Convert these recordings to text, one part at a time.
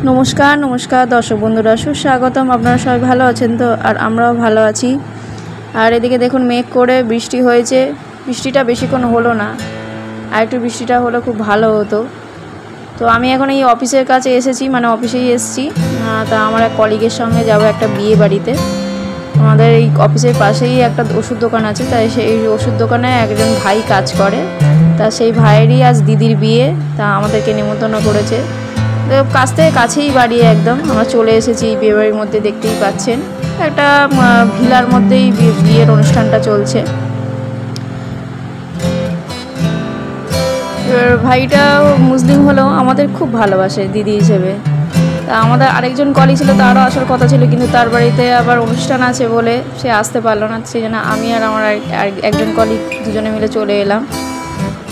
নমস্কার নমস্কার দর্শক বন্ধুরা, সুস্বাগতম। আপনারা সবাই ভালো আছেন তো? আর আমরাও ভালো আছি। আর এদিকে দেখুন মেঘ করে বৃষ্টি হয়েছে। বৃষ্টিটা বেশিক্ষণ হলো না, আর একটু বৃষ্টিটা হলে খুব ভালো হতো। তো আমি এখন এই অফিসের কাছে এসেছি, মানে অফিসেই এসেছি। তা আমার এক কলিগের সঙ্গে যাব একটা বিয়ে বাড়িতে। আমাদের এই অফিসের পাশেই একটা ওষুধ দোকান আছে, তাই সেই ওষুধ দোকানে একজন ভাই কাজ করে। তা সেই ভাইয়েরই আজ দিদির বিয়ে, তা আমাদেরকে নিমন্ত্রণ করেছে। কাছ থেকে কাছেই বাড়ি, একদম আমরা চলে এসেছি বিয়ে বাড়ির মধ্যে। দেখতেই পাচ্ছেন একটা ভিলার মধ্যেই বিয়ের অনুষ্ঠানটা চলছে। এবার ভাইটা মুসলিম হলেও আমাদের খুব ভালোবাসে দিদি হিসেবে। তা আমাদের আরেকজন কলিগ ছিল, তারও আসার কথা ছিল, কিন্তু তার বাড়িতে আবার অনুষ্ঠান আছে বলে সে আসতে পারলো না। সেই জন্য আমি আর আমার একজন কলিগ দুজনে মিলে চলে এলাম।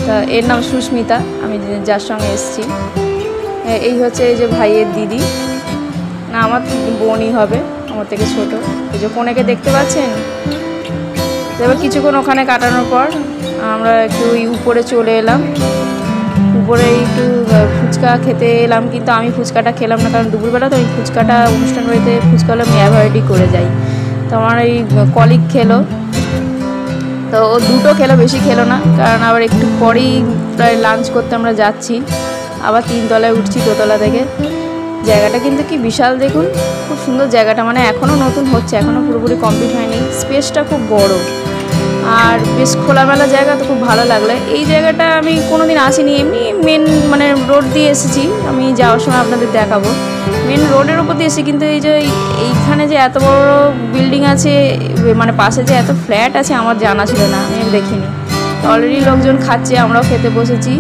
তা এর নাম সুস্মিতা, আমি যার সঙ্গে এসেছি। এই হচ্ছে এই যে ভাইয়ের দিদি, না আমার বোনই হবে, আমার থেকে ছোট। এই যে কোনেকে দেখতে পাচ্ছেন। এবার কিছুক্ষণ ওখানে কাটানোর পর আমরা একটু উপরে চলে এলাম। উপরে একটু ফুচকা খেতে এলাম, কিন্তু আমি ফুচকাটা খেলাম না, কারণ দুপুরবেলা তো ওই ফুচকাটা অনুষ্ঠান বাড়িতে ফুচকা হলে আমি অ্যাভয়েডই করে যাই। তো আমার এই কলিগ খেলো, তো ও দুটো খেলো, বেশি খেলো না, কারণ আবার একটু পরেই প্রায় লাঞ্চ করতে আমরা যাচ্ছি। আবার 3 তলায় উঠছি দোতলা থেকে। জায়গাটা কিন্তু কি বিশাল, দেখুন খুব সুন্দর জায়গাটা, মানে এখনও নতুন হচ্ছে, এখনও পুরোপুরি কমপ্লিট হয়নি। স্পেসটা খুব বড় আর বেশ খোলামেলা জায়গা, তো খুব ভালো লাগলো। এই জায়গাটা আমি কোনো দিন আসিনি, এমনি মেন মানে রোড দিয়ে এসেছি। আমি যাওয়ার সময় আপনাদের দেখাবো, মেন রোডের ওপর দিয়ে এসেছি। কিন্তু এই যে এইখানে যে এত বড় বিল্ডিং আছে, মানে পাশে যে এত ফ্ল্যাট আছে, আমার জানা ছিল না, আমি দেখিনি। অলরেডি লোকজন খাচ্ছে, আমরাও খেতে বসেছি।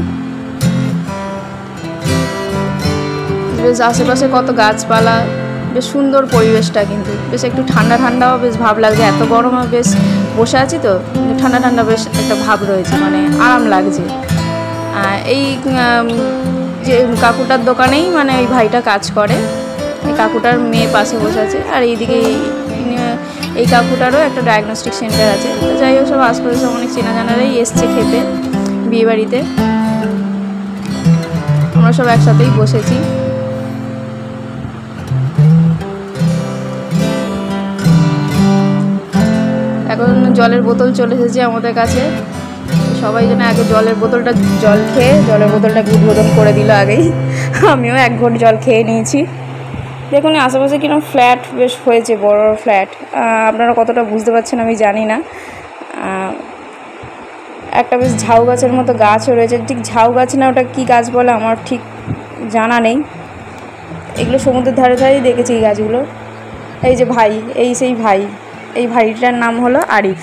বেশ আশেপাশে কত গাছপালা, বেশ সুন্দর পরিবেশটা, কিন্তু বেশ একটু ঠান্ডা ঠান্ডাও বেশ ভাব লাগছে। এত গরমে বেশ বসে আছি তো, ঠান্ডা ঠান্ডা বেশ একটা ভাব রয়েছে, মানে আরাম লাগছে। এই যে কাকুটার দোকানেই মানে ওই ভাইটা কাজ করে। এই কাকুটার মেয়ে পাশে বসে আছে, আর এইদিকে এই কাকুটারও একটা ডায়াগনস্টিক সেন্টার আছে। তো যাই হোক, সব আশপাশে সব অনেক চেনা জানারাই এসছে খেতে বিয়েবাড়িতে। আমরা সব একসাথেই বসেছি। এখন জলের বোতল চলে এসেছে আমাদের কাছে। সবাই যেন আগে জলের বোতলটাকে উদ্বোধন করে দিল আগেই। আমিও 1 ঘট জল খেয়ে নিয়েছি। দেখুন আশেপাশে কিরকম ফ্ল্যাট বেশ হয়েছে, বড় ফ্ল্যাট। আপনারা কতটা বুঝতে পারছেন আমি জানি না। একটা বেশ ঝাউ গাছের মতো গাছও রয়েছে, ঠিক ঝাউ গাছ না, ওটা কী গাছ বলে আমার ঠিক জানা নেই। এগুলো সমুদ্রের ধারে ধারেই দেখেছি এই গাছগুলো। এই যে ভাই, সেই ভাই, এই ভাইটার নাম হলো আরিফ।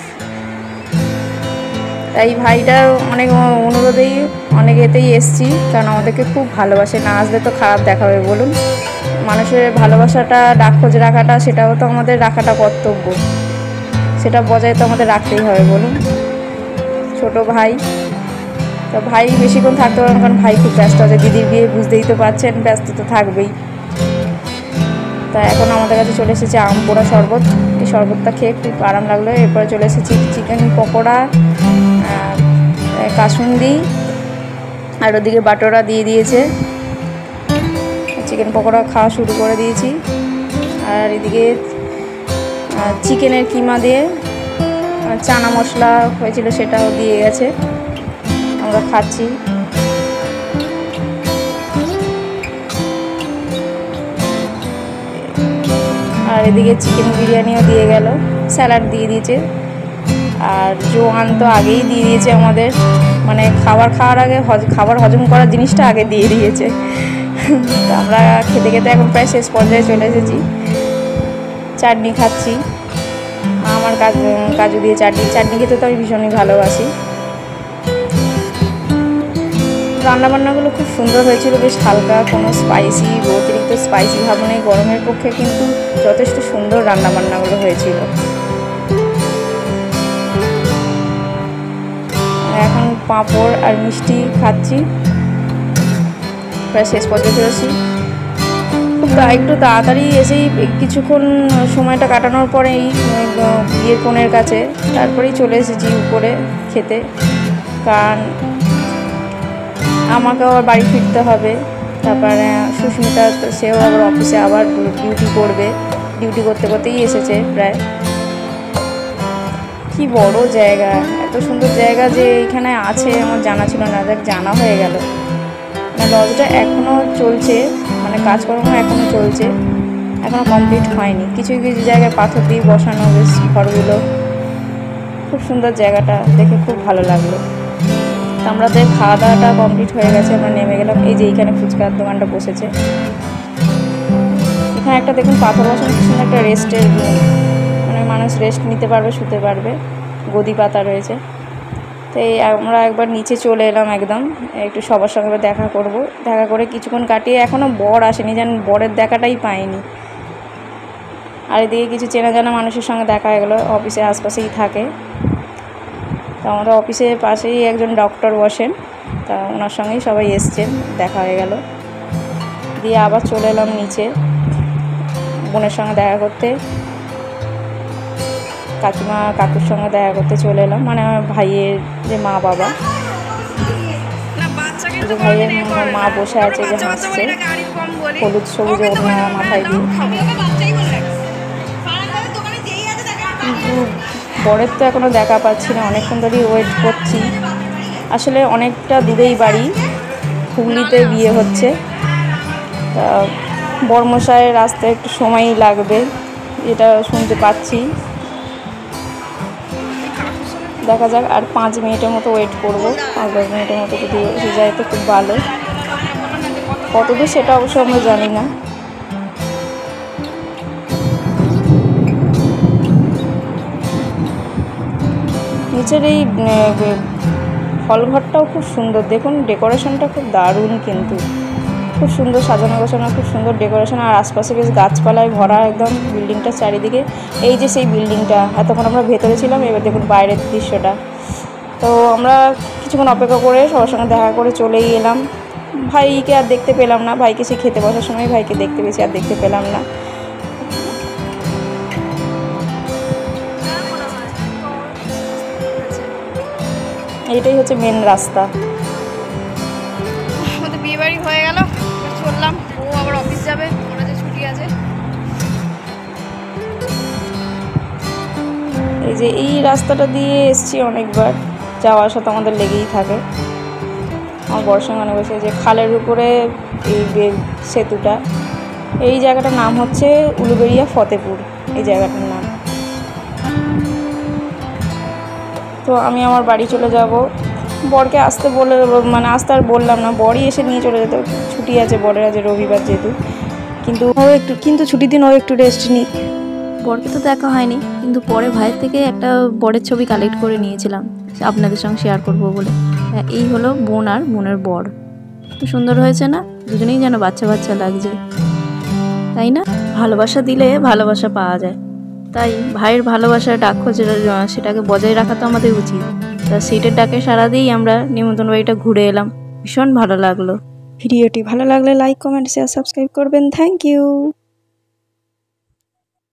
তাই ভাইটার অনেক অনুরোধেই অনেক এতেই এসছি, কারণ আমাদেরকে খুব ভালোবাসে। না আসলে তো খারাপ দেখাবে বলুন। মানুষের ভালোবাসাটা ডাক খোঁজ রাখাটা, সেটাও তো আমাদের রাখাটা কর্তব্য, সেটা বজায় তো আমাদের রাখতেই হবে বলুন। ছোট ভাই, তো ভাই বেশিক্ষণ থাকতে পারবেন, কারণ ভাই খুব ব্যস্ত আছে। দিদির বিয়ে বুঝতেই তো পারছেন, ব্যস্ত তো থাকবেই। তা এখন আমাদের কাছে চলে এসেছে আম পোড়া শরবত। এই শরবতটা খেয়ে খুব আরাম লাগলো। এরপরে চলে এসেছি চিকেন পকোড়া, কাসুন্দি, আর ওদিকে বাটোরা দিয়ে দিয়েছে। চিকেন পকোড়া খাওয়া শুরু করে দিয়েছি। আর এদিকে চিকেনের কিমা দিয়ে চানা মশলা হয়েছিল, সেটাও দিয়ে গেছে, আমরা খাচ্ছি। আর এদিকে চিকেন বিরিয়ানিও দিয়ে গেল, স্যালাড দিয়ে দিয়েছে। আর জোয়ান তো আগেই দিয়ে দিয়েছে আমাদের, মানে খাওয়ার আগে খাবার হজম করার জিনিসটা আগে দিয়ে দিয়েছে। তো আমরা খেতে খেতে এখন প্রায় শেষ পর্যায়ে চলে এসেছি। চাটনি খাচ্ছি, আমার কাজু দিয়ে চাটনি খেতে তো আমি ভীষণই ভালোবাসি। রান্নাবান্নাগুলো খুব সুন্দর হয়েছিল, বেশ হালকা, কোনো স্পাইসি, অতিরিক্ত স্পাইসি ভাব নেই। গরমের পক্ষে কিন্তু যথেষ্ট সুন্দর রান্নাবান্নাগুলো হয়েছিল। এখন পাঁপড় আর মিষ্টি খাচ্ছি, প্রায় শেষ পর্যায়ে চলেছি। একটু তাড়াতাড়ি এসেই কিছুক্ষণ সময়টা কাটানোর পরেই বিয়ের কোণের কাছে, তারপরেই চলে এসেছি উপরে খেতে, কারণ আমাকেও আবার বাড়ি ফিরতে হবে। তারপরে সুস্মিতা, তো সেও আবার অফিসে আবার ডিউটি করবে, ডিউটি করতে করতেই এসেছে প্রায়। কি বড় জায়গা, এত সুন্দর জায়গা যে এখানে আছে আমার জানা ছিল না, দেখ জানা হয়ে গেল। মানে লজটা এখনও চলছে, মানে কাজকর্ম এখনও চলছে, এখনও কমপ্লিট হয়নি। কিছু কিছু জায়গায় পাথর দিয়ে বসানো বেশ ঘরগুলো। খুব সুন্দর জায়গাটা, দেখে খুব ভালো লাগলো। তো আমাদের খাওয়া দাওয়াটা কমপ্লিট হয়ে গেছে, আমরা নেমে গেলাম। এই যে এইখানে ফুচকার দোকানটা বসেছে, এখানে একটা দেখুন পাথর বসানো, কি সুন্দর একটা রেস্টের রুম, মানে মানুষ রেস্ট নিতে পারবে, শুতে পারবে, গদি পাতা রয়েছে। তো এই আমরা একবার নিচে চলে এলাম, একদম একটু সবার সঙ্গে দেখা করব। দেখা করে কিছুক্ষণ কাটিয়ে, এখনও বর আসেনি, জানেন, বরের দেখাটাই পাইনি। আর এদিকে কিছু চেনা জানা মানুষের সঙ্গে দেখা হয়ে গেলো, অফিসে আশপাশেই থাকে। তো আমাদের অফিসের পাশেই একজন ডক্টর বসেন, তা ওনার সঙ্গেই সবাই এসছেন, দেখা হয়ে গেল। দিয়ে আবার চলে এলাম নিচে বোনের সঙ্গে দেখা করতে, কাকিমা কাকুর সঙ্গে দেখা করতে চলে এলাম, মানে আমার ভাইয়ের যে মা বাবা, যে ভাইয়ের মা বসে আছে, যে হাসছে, হলুদ সবুজে ওড়না মাথায় দিয়ে। কিন্তু বরের তো এখনও দেখা পাচ্ছি না, অনেকক্ষণ ধরেই ওয়েট করছি। আসলে অনেকটা দূরেই বাড়ি, হুগলিতে বিয়ে হচ্ছে, তা বরমশাইয়ের আসতে একটু সময়ই লাগবে, এটা শুনতে পাচ্ছি। দেখা যাক, আর 5 মিনিটের মতো ওয়েট করবো, 5-10 মিনিটের মতো যদি এসে যায় তো খুব ভালো। কতদূর সেটা অবশ্য আমরা জানি না। নিচের এই হলঘরটাও খুব সুন্দর, দেখুন ডেকোরেশনটা খুব দারুণ, কিন্তু খুব সুন্দর সাজানো গোছানো, খুব সুন্দর ডেকোরেশন। আর আশপাশে বেশ গাছপালায় ভরা একদম বিল্ডিংটার চারিদিকে। এই যে সেই বিল্ডিংটা, এতক্ষণ আমরা ভেতরে ছিলাম, এবার দেখুন বাইরের দৃশ্যটা। তো আমরা কিছুক্ষণ অপেক্ষা করে সবার সঙ্গে দেখা করে চলেই এলাম। ভাইকে আর দেখতে পেলাম না, ভাইকে সে খেতে বসার সময় ভাইকে দেখতে পেয়েছি, আর দেখতে পেলাম না। এইটাই হচ্ছে মেন রাস্তা। আমাদের বিয়ে বাড়ি হয়ে গেল, চললাম, ও আবার অফিস যাবে, ওরা যে ছুটি আছে। এই যে এই রাস্তাটা দিয়ে এসছি অনেকবার, যাওয়া আসা তো আমাদের লেগেই থাকে। আমার বড় সঙ্গে অনেক বসে, যে খালের উপরে এই সেতুটা, এই জায়গাটার নাম হচ্ছে উলুবেড়িয়া ফতেপুর, এই জায়গাটার নাম। তো আমি আমার বাড়ি চলে যাব, বরকে আসতে বলে, মানে আসতে আর বললাম না, বরই এসে নিয়ে চলে যেত, ছুটি আছে বরের, আজ রবিবার যেহেতু। কিন্তু ছুটির দিন ও একটু রেস্ট নিই। বরকে তো দেখা হয়নি, কিন্তু পরে ভাইয়ের থেকে একটা বরের ছবি কালেক্ট করে নিয়েছিলাম, আপনাদের সঙ্গে শেয়ার করব বলে। এই হলো বোন আর বোনের বর, খুব সুন্দর হয়েছে না? দুজনেই যেন বাচ্চা বাচ্চা লাগছে, তাই না? ভালোবাসা দিলে ভালোবাসা পাওয়া যায়, তাই ভাইয়ের ভালোবাসার ডাক সেটাকে বজায় রাখা তো আমাদের উচিত। তা সিটের ডাকে সাড়া দিয়েই আমরা নিমন্ত্রণ বাড়িটা ঘুরে এলাম, ভীষণ ভালো লাগলো। ভিডিওটি ভালো লাগলে লাইক, কমেন্ট, শেয়ার, সাবস্ক্রাইব করবেন। Thank you.